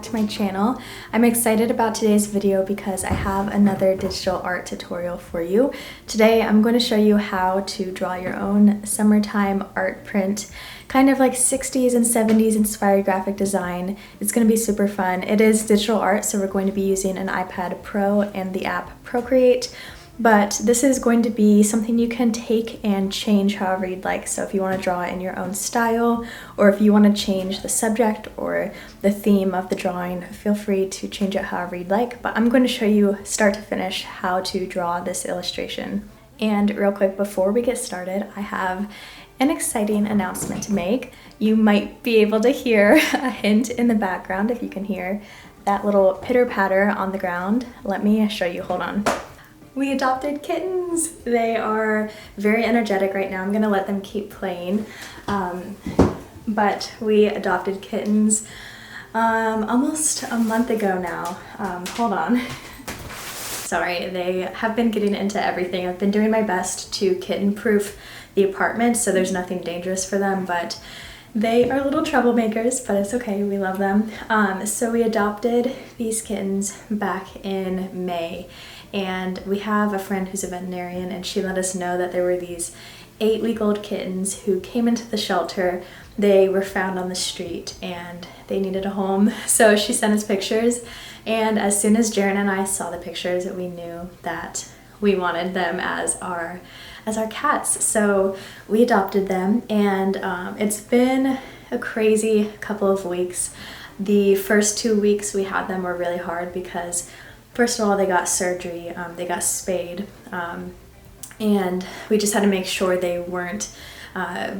back to my channel. I'm excited about today's video because I have another digital art tutorial for you. Today I'm going to show you how to draw your own summertime art print, kind of like 60s and 70s inspired graphic design. It's going to be super fun. It is digital art, so we're going to be using an iPad Pro and the app Procreate. But this is going to be something you can take and change however you'd like. So if you want to draw in your own style, or if you want to change the subject or the theme of the drawing, feel free to change it however you'd like. But I'm going to show you start to finish how to draw this illustration. And real quick, before we get started, I have an exciting announcement to make. You might be able to hear a hint in the background if you can hear that little pitter patter on the ground. Let me show you, hold on. We adopted kittens. They are very energetic right now. I'm gonna let them keep playing. But we adopted kittens almost a month ago now. Hold on. Sorry, they have been getting into everything. I've been doing my best to kitten-proof the apartment so there's nothing dangerous for them, but they are little troublemakers, but it's okay, we love them. So we adopted these kittens back in May. And we have a friend who's a veterinarian, and she let us know that there were these 8-week-old kittens who came into the shelter. They were found on the street and they needed a home. So she sent us pictures, and as soon as Jaren and I saw the pictures, we knew that we wanted them as our cats. So we adopted them, and it's been a crazy couple of weeks. The first 2 weeks we had them were really hard because first of all, they got surgery, they got spayed, and we just had to make sure they weren't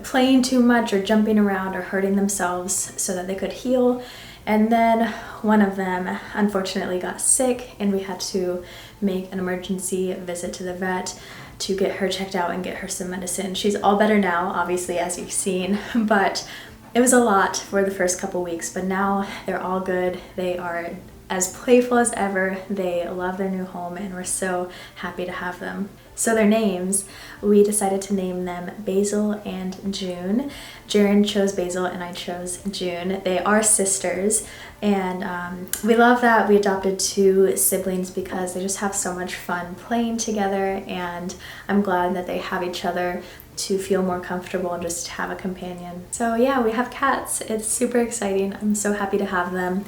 playing too much or jumping around or hurting themselves so that they could heal. And then one of them unfortunately got sick, and we had to make an emergency visit to the vet to get her checked out and get her some medicine. She's all better now, obviously, as you've seen, but it was a lot for the first couple weeks, but now they're all good. They are as playful as ever. They love their new home, and we're so happy to have them. So their names, we decided to name them Basil and June. Jaren chose Basil and I chose June. They are sisters, and we love that we adopted 2 siblings because they just have so much fun playing together, and I'm glad that they have each other to feel more comfortable and just have a companion. So yeah, we have cats. It's super exciting. I'm so happy to have them.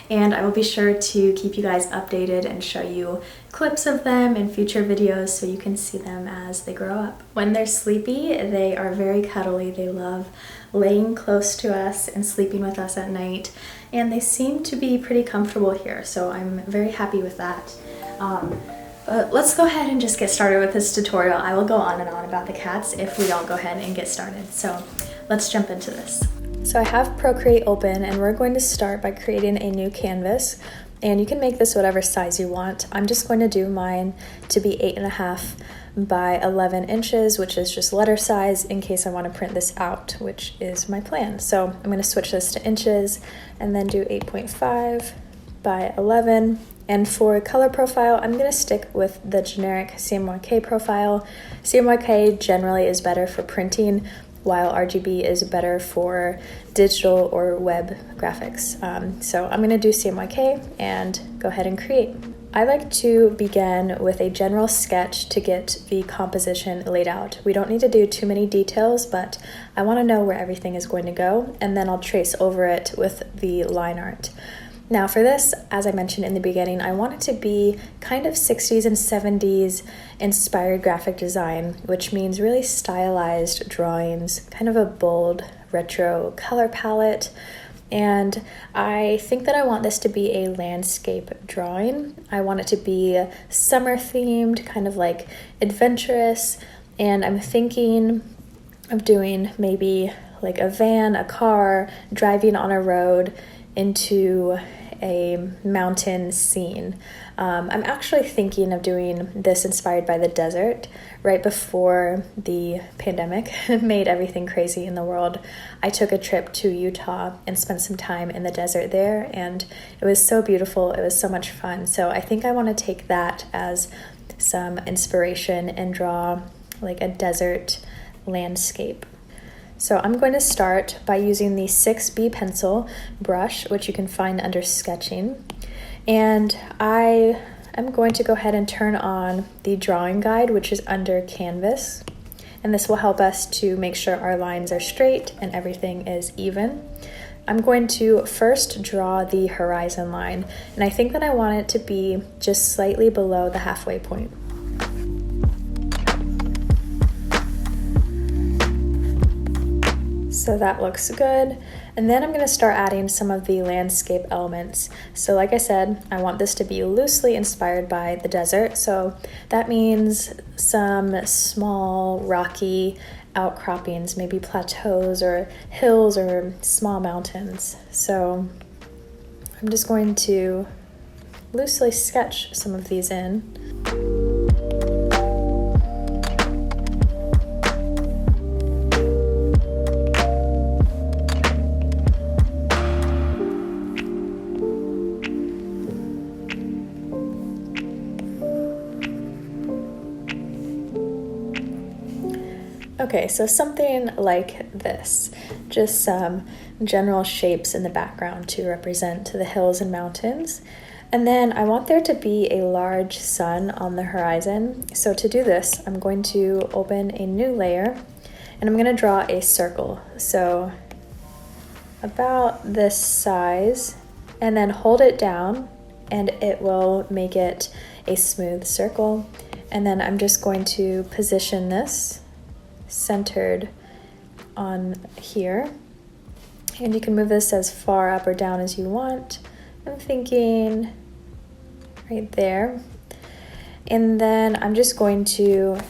And I will be sure to keep you guys updated and show you clips of them in future videos so you can see them as they grow up. When they're sleepy, they are very cuddly. They love laying close to us and sleeping with us at night, and they seem to be pretty comfortable here, so I'm very happy with that. But let's go ahead and just get started with this tutorial. I will go on and on about the cats if we don't go ahead and get started. So let's jump into this. So I have Procreate open, and we're going to start by creating a new canvas, and you can make this whatever size you want. I'm just going to do mine to be 8.5 by 11 inches, which is just letter size in case I want to print this out, which is my plan. So I'm going to switch this to inches and then do 8.5 by 11. And for color profile, I'm going to stick with the generic CMYK profile. CMYK generally is better for printing, while RGB is better for digital or web graphics. So I'm gonna do CMYK and go ahead and create. I like to begin with a general sketch to get the composition laid out. We don't need to do too many details, but I wanna know where everything is going to go, and then I'll trace over it with the line art. Now for this, as I mentioned in the beginning, I want it to be kind of 60s and 70s inspired graphic design, which means really stylized drawings, kind of a bold retro color palette. And I think that I want this to be a landscape drawing. I want it to be summer themed, kind of like adventurous, and I'm thinking of doing maybe like a van, a car, driving on a road into a mountain scene. I'm actually thinking of doing this inspired by the desert. Right before the pandemic made everything crazy in the world, I took a trip to Utah and spent some time in the desert there, and it was so beautiful. It was so much fun. So I think I want to take that as some inspiration and draw like a desert landscape. So I'm going to start by using the 6B pencil brush, which you can find under sketching. And I am going to go ahead and turn on the drawing guide, which is under canvas. And this will help us to make sure our lines are straight and everything is even. I'm going to first draw the horizon line, and I think that I want it to be just slightly below the halfway point. So that looks good. And then I'm going to start adding some of the landscape elements. So like I said, I want this to be loosely inspired by the desert. So that means some small rocky outcroppings, maybe plateaus or hills or small mountains. So I'm just going to loosely sketch some of these in. Okay, so something like this, just some general shapes in the background to represent the hills and mountains. And then I want there to be a large sun on the horizon. So to do this, I'm going to open a new layer and I'm going to draw a circle. So about this size, and then hold it down and it will make it a smooth circle. And then I'm just going to position this centered on here, and you can move this as far up or down as you want. I'm thinking right there, and then I'm just going to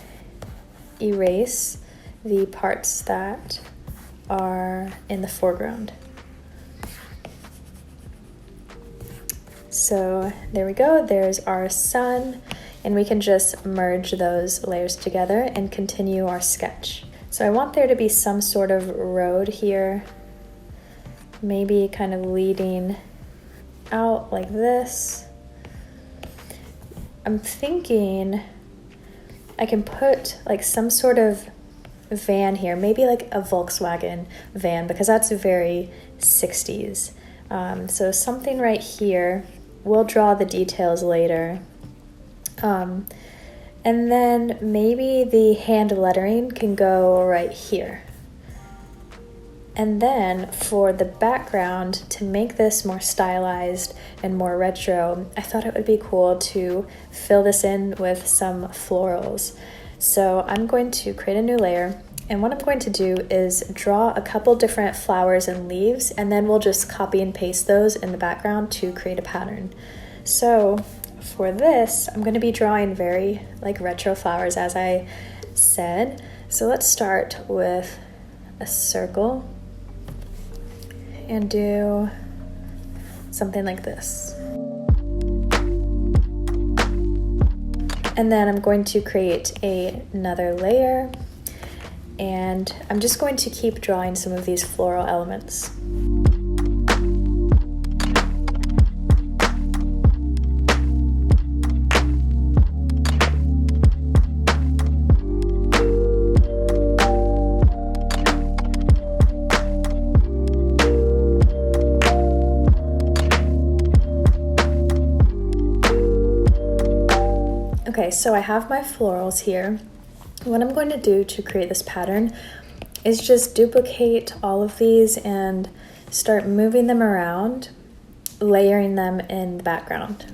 erase the parts that are in the foreground. So there we go, there's our sun. And we can just merge those layers together and continue our sketch. So I want there to be some sort of road here, maybe kind of leading out like this. I'm thinking I can put like some sort of van here, maybe like a Volkswagen van, because that's very 60s. So something right here. We'll draw the details later. And then maybe the hand lettering can go right here. And then for the background, to make this more stylized and more retro, I thought it would be cool to fill this in with some florals. So I'm going to create a new layer, and what I'm going to do is draw a couple different flowers and leaves, and then we'll just copy and paste those in the background to create a pattern. So for this, I'm going to be drawing very like retro flowers, as I said. So let's start with a circle and do something like this. And then I'm going to create another layer, and I'm just going to keep drawing some of these floral elements. Okay, so I have my florals here. What I'm going to do to create this pattern is just duplicate all of these and start moving them around, layering them in the background.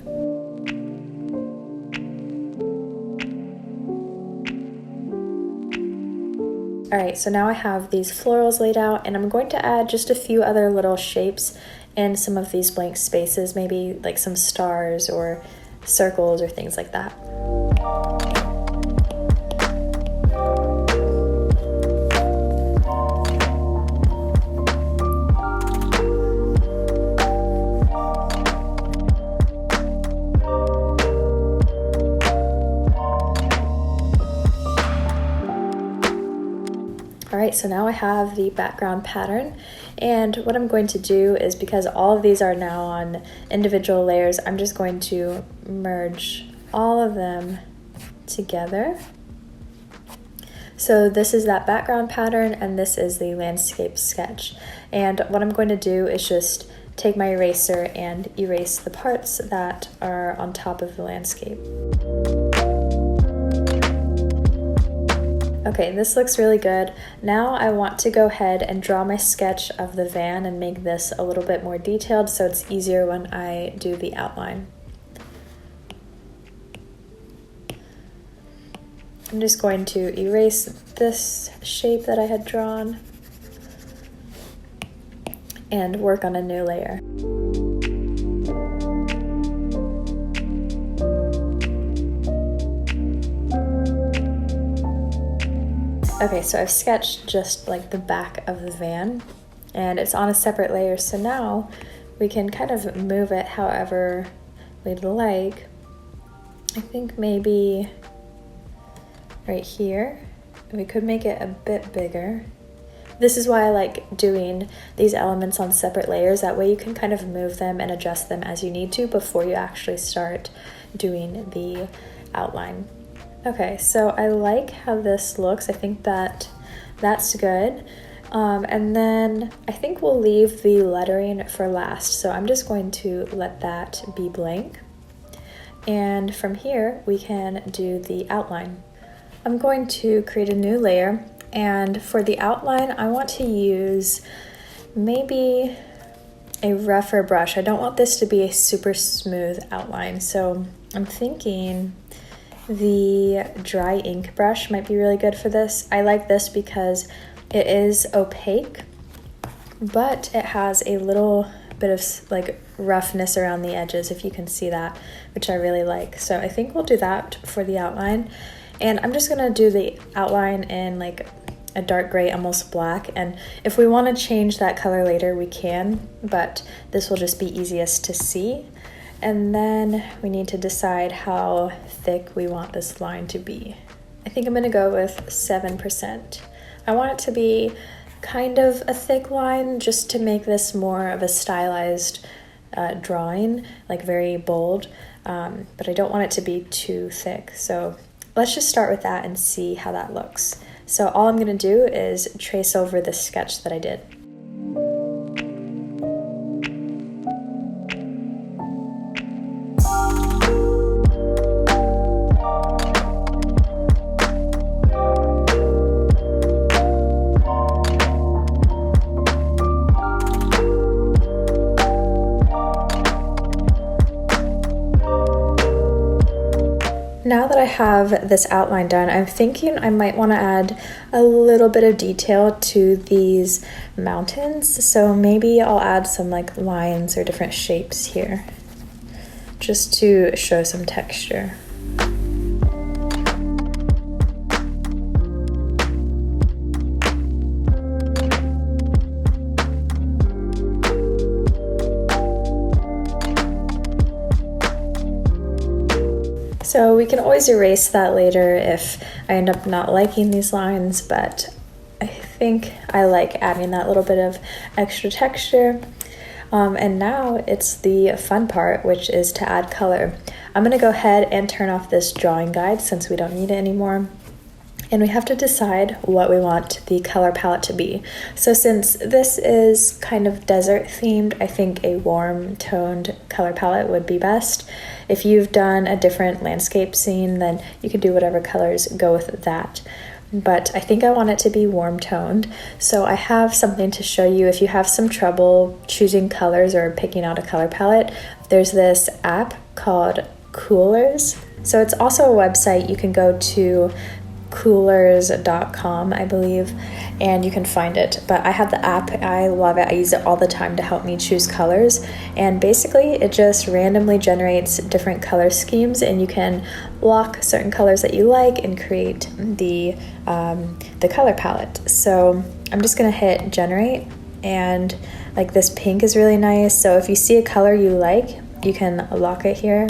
All right, so now I have these florals laid out, and I'm going to add just a few other little shapes in some of these blank spaces, maybe like some stars or circles or things like that. All right, so now I have the background pattern, and what I'm going to do is, because all of these are now on individual layers, I'm just going to merge all of them together. So this is that background pattern and this is the landscape sketch. And what I'm going to do is just take my eraser and erase the parts that are on top of the landscape. Okay, this looks really good. Now I want to go ahead and draw my sketch of the van and make this a little bit more detailed so it's easier when I do the outline. I'm just going to erase this shape that I had drawn and work on a new layer. Okay, so I've sketched just like the back of the van and it's on a separate layer, so now we can kind of move it however we'd like. I think maybe right here, we could make it a bit bigger. This is why I like doing these elements on separate layers. That way you can kind of move them and adjust them as you need to before you actually start doing the outline. Okay, so I like how this looks. I think that's good. And then I think we'll leave the lettering for last. So I'm just going to let that be blank. And from here, we can do the outline. I'm going to create a new layer, and for the outline, I want to use maybe a rougher brush. I don't want this to be a super smooth outline, so I'm thinking the dry ink brush might be really good for this. I like this because it is opaque, but it has a little bit of like roughness around the edges, if you can see that, which I really like. So I think we'll do that for the outline. And I'm just gonna do the outline in like a dark gray, almost black. And if we wanna change that color later, we can, but this will just be easiest to see. And then we need to decide how thick we want this line to be. I think I'm gonna go with 7%. I want it to be kind of a thick line just to make this more of a stylized drawing, like very bold, but I don't want it to be too thick. So let's just start with that and see how that looks. So all I'm gonna do is trace over the sketch that I did. Now that I have this outline done, I'm thinking I might want to add a little bit of detail to these mountains. So maybe I'll add some like lines or different shapes here, just to show some texture. So we can always erase that later if I end up not liking these lines, but I think I like adding that little bit of extra texture. And now it's the fun part, which is to add color. I'm gonna go ahead and turn off this drawing guide since we don't need it anymore. And we have to decide what we want the color palette to be. So since this is kind of desert themed, I think a warm toned color palette would be best. If you've done a different landscape scene, then you can do whatever colors go with that. But I think I want it to be warm toned. So I have something to show you if you have some trouble choosing colors or picking out a color palette. There's this app called Coolers. So it's also a website. You can go to coolers.com, I believe, and you can find it. But I have the app, I love it, I use it all the time to help me choose colors, and basically it just randomly generates different color schemes, and you can lock certain colors that you like and create the color palette. So I'm just gonna hit generate, and like this pink is really nice, so if you see a color you like, you can lock it here,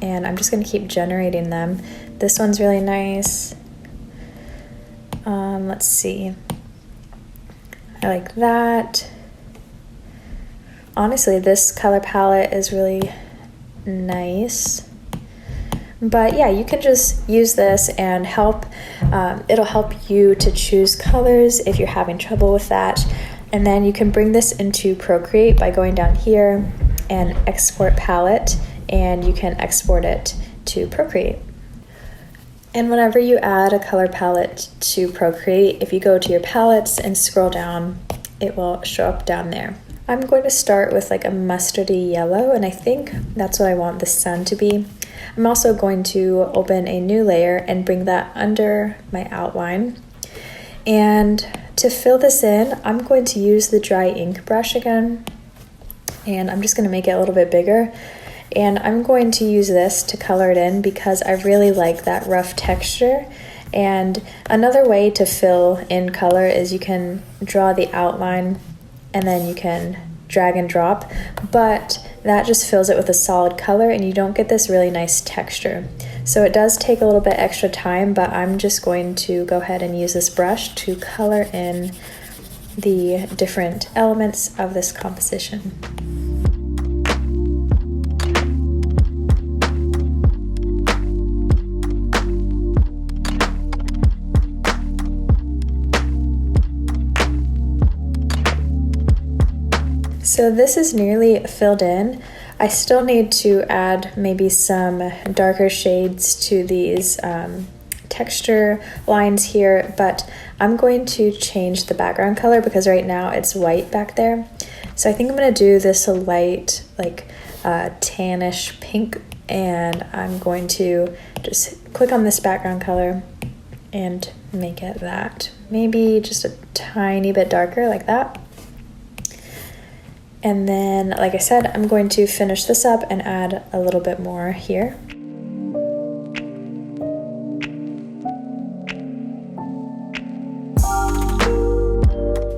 and I'm just gonna keep generating them. This one's really nice. Let's see. I like that. Honestly, this color palette is really nice. But yeah, you can just use this and it'll help you to choose colors if you're having trouble with that. And then you can bring this into Procreate by going down here and export palette, and you can export it to Procreate. And whenever you add a color palette to Procreate, if you go to your palettes and scroll down, it will show up down there. I'm going to start with like a mustardy yellow, and I think that's what I want the sun to be. I'm also going to open a new layer and bring that under my outline. And to fill this in, I'm going to use the dry ink brush again, and I'm just going to make it a little bit bigger. And I'm going to use this to color it in because I really like that rough texture. And another way to fill in color is you can draw the outline and then you can drag and drop, but that just fills it with a solid color and you don't get this really nice texture. So it does take a little bit extra time, but I'm just going to go ahead and use this brush to color in the different elements of this composition. So this is nearly filled in. I still need to add maybe some darker shades to these texture lines here, but I'm going to change the background color because right now it's white back there. So I think I'm going to do this a light, like tannish pink, and I'm going to just click on this background color and make it that. Maybe just a tiny bit darker like that. And then, like I said, I'm going to finish this up and add a little bit more here.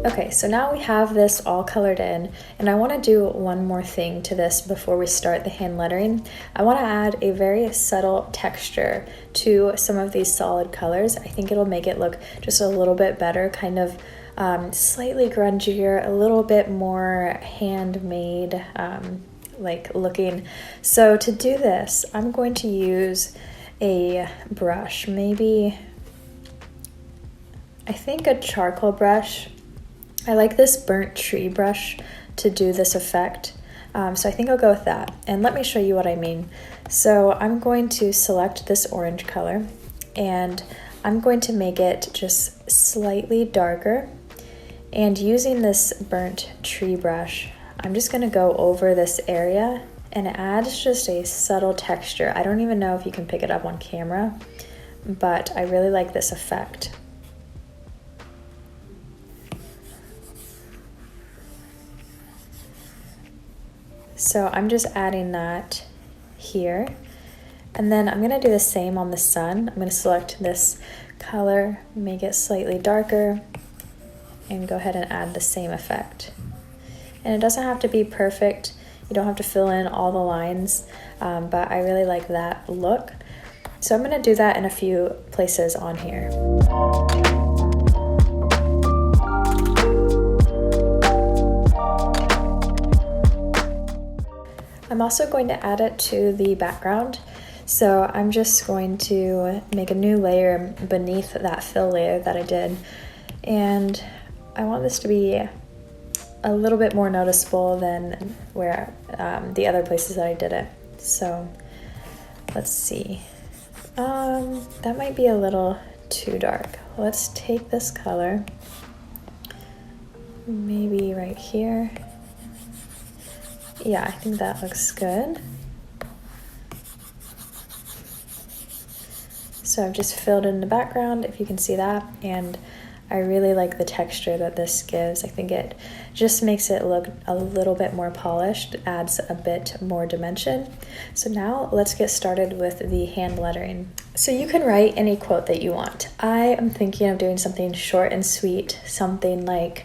Okay, so now we have this all colored in, and I want to do one more thing to this before we start the hand lettering. I want to add a very subtle texture to some of these solid colors. I think it'll make it look just a little bit better, kind of slightly grungier, a little bit more handmade like looking. So to do this, I'm going to use a brush, maybe I think a charcoal brush. I like this burnt tree brush to do this effect. So I think I'll go with that. And let me show you what I mean. So I'm going to select this orange color and I'm going to make it just slightly darker. And using this burnt tree brush, I'm just gonna go over this area and it adds just a subtle texture. I don't even know if you can pick it up on camera, but I really like this effect. So I'm just adding that here. And then I'm gonna do the same on the sun. I'm gonna select this color, make it slightly darker, and go ahead and add the same effect. And it doesn't have to be perfect. You don't have to fill in all the lines, but I really like that look. So I'm gonna do that in a few places on here. I'm also going to add it to the background. So I'm just going to make a new layer beneath that fill layer that I did. And I want this to be a little bit more noticeable than where the other places that I did it. So let's see. That might be a little too dark. Let's take this color, maybe right here. Yeah, I think that looks good. So I've just filled in the background, if you can see that, and I really like the texture that this gives. I think it just makes it look a little bit more polished, adds a bit more dimension. So now let's get started with the hand lettering. So you can write any quote that you want. I am thinking of doing something short and sweet, something like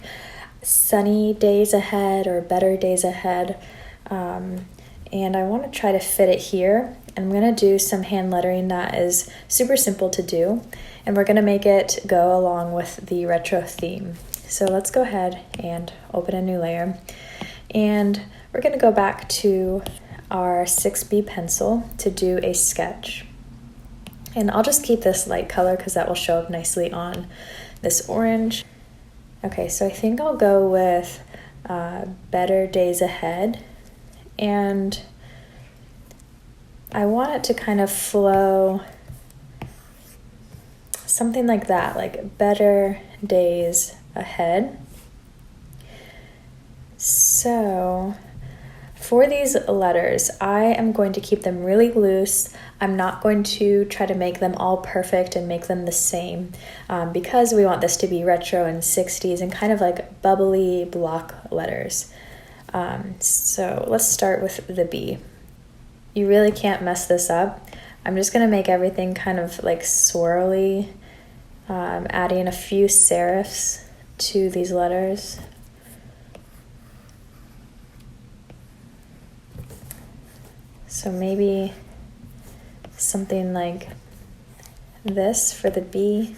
sunny days ahead or better days ahead. And I want to try to fit it here. I'm going to do some hand lettering that is super simple to do, and we're going to make it go along with the retro theme. So let's go ahead and open a new layer, and we're going to go back to our 6B pencil to do a sketch. And I'll just keep this light color because that will show up nicely on this orange. Okay, so I think I'll go with Better Days Ahead. And I want it to kind of flow something like that, like Better Days Ahead. So for these letters, I am going to keep them really loose. I'm not going to try to make them all perfect and make them the same because we want this to be retro and 60s and kind of like bubbly block letters. So let's start with the B. You really can't mess this up. I'm just going to make everything kind of like swirly, adding a few serifs to these letters. So maybe something like this for the B.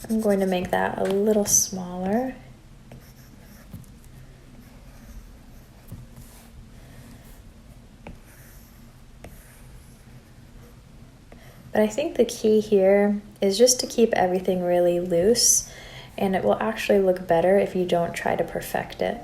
I'm going to make that a little smaller. But I think the key here is just to keep everything really loose, and it will actually look better if you don't try to perfect it.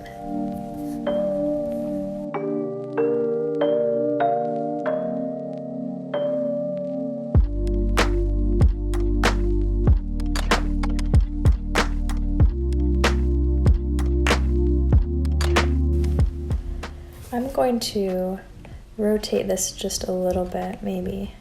I'm going to rotate this just a little bit, maybe.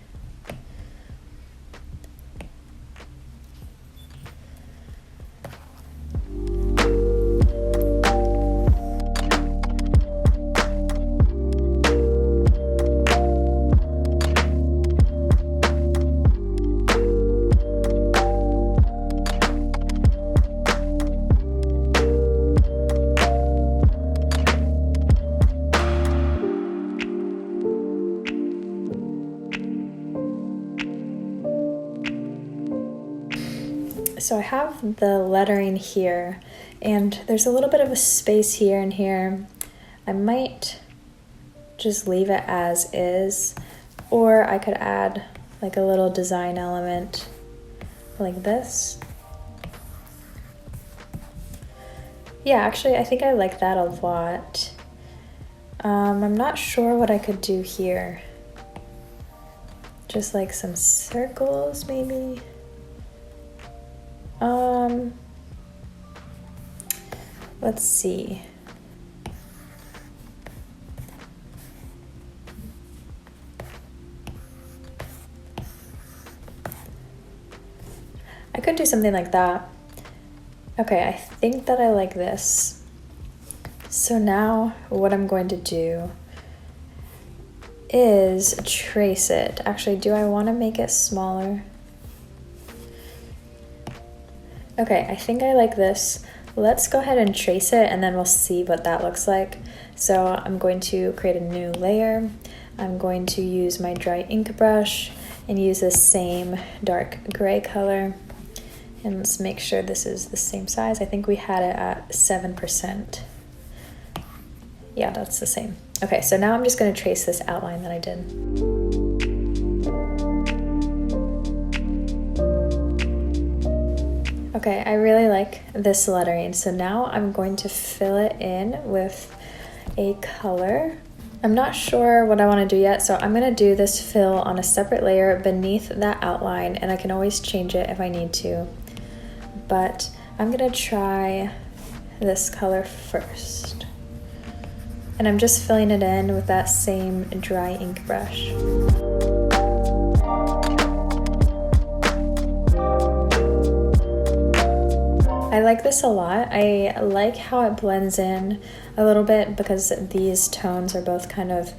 So I have the lettering here, and there's a little bit of a space here and here. I might just leave it as is, or I could add like a little design element like this. Yeah, actually, I think I like that a lot. I'm not sure what I could do here. Just like some circles, maybe. Let's see. I could do something like that. Okay, I think that I like this. So now what I'm going to do is trace it. Actually, do I want to make it smaller? Okay, I think I like this. Let's go ahead and trace it and then we'll see what that looks like. So I'm going to create a new layer. I'm going to use my dry ink brush and use the same dark gray color. And let's make sure this is the same size. I think we had it at 7%. Yeah, that's the same. Okay, so now I'm just going to trace this outline that I did. Okay, I really like this lettering, so now I'm going to fill it in with a color. I'm not sure what I want to do yet, so I'm going to do this fill on a separate layer beneath that outline, and I can always change it if I need to. But I'm going to try this color first. And I'm just filling it in with that same dry ink brush. I like this a lot. I like how it blends in a little bit because these tones are both kind of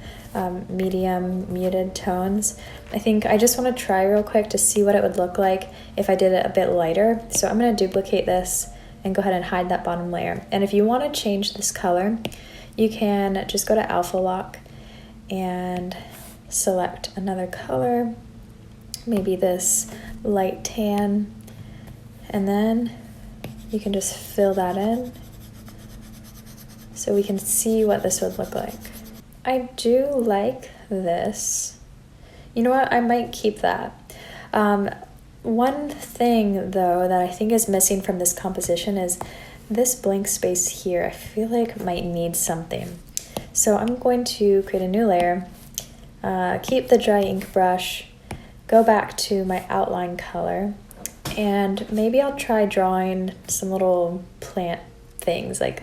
medium muted tones. I think I just want to try real quick to see what it would look like if I did it a bit lighter. So I'm going to duplicate this and go ahead and hide that bottom layer. And if you want to change this color, you can just go to Alpha Lock and select another color, maybe this light tan, and then you can just fill that in so we can see what this would look like. I do like this. You know what? I might keep that. One thing though that I think is missing from this composition is this blank space here. I feel like might need something. So I'm going to create a new layer, keep the dry ink brush, go back to my outline color, and maybe I'll try drawing some little plant things, like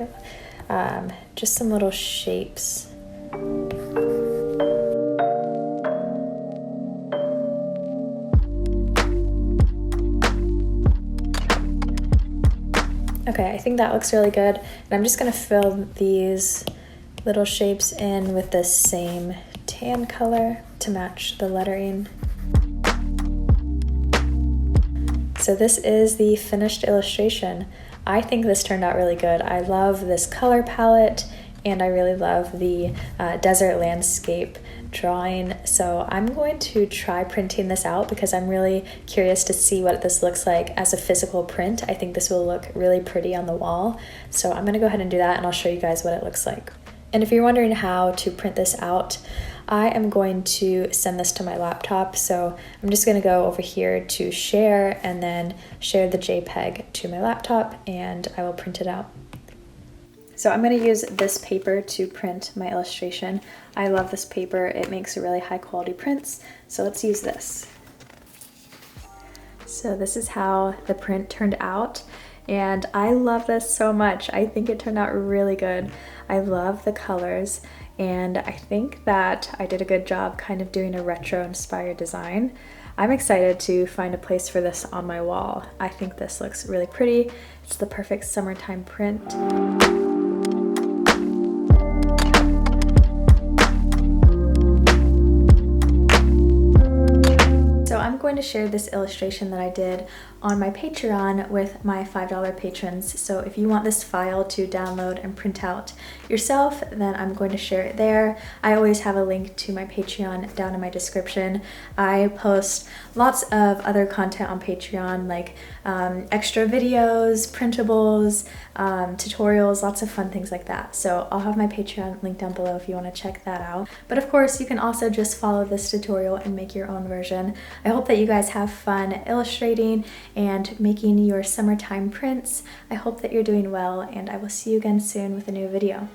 just some little shapes. Okay, I think that looks really good. And I'm just gonna fill these little shapes in with the same tan color to match the lettering. So this is the finished illustration. I think this turned out really good. I love this color palette, and I really love the desert landscape drawing. So I'm going to try printing this out because I'm really curious to see what this looks like as a physical print. I think this will look really pretty on the wall. So I'm gonna go ahead and do that, and I'll show you guys what it looks like. And if you're wondering how to print this out, I am going to send this to my laptop. So I'm just gonna go over here to share and then share the JPEG to my laptop, and I will print it out. So I'm going to use this paper to print my illustration. I love this paper. It makes really high quality prints. So let's use this. So this is how the print turned out. And I love this so much. I think it turned out really good. I love the colors. And I think that I did a good job kind of doing a retro inspired design. I'm excited to find a place for this on my wall. I think this looks really pretty. It's the perfect summertime print. I'm going to share this illustration that I did on my Patreon with my $5 patrons. So if you want this file to download and print out yourself, then I'm going to share it there. I always have a link to my Patreon down in my description. I post lots of other content on Patreon, like extra videos, printables, tutorials, lots of fun things like that. So I'll have my Patreon link down below if you want to check that out. But of course, you can also just follow this tutorial and make your own version. I hope that you guys have fun illustrating and making your summertime prints. I hope that you're doing well, and I will see you again soon with a new video.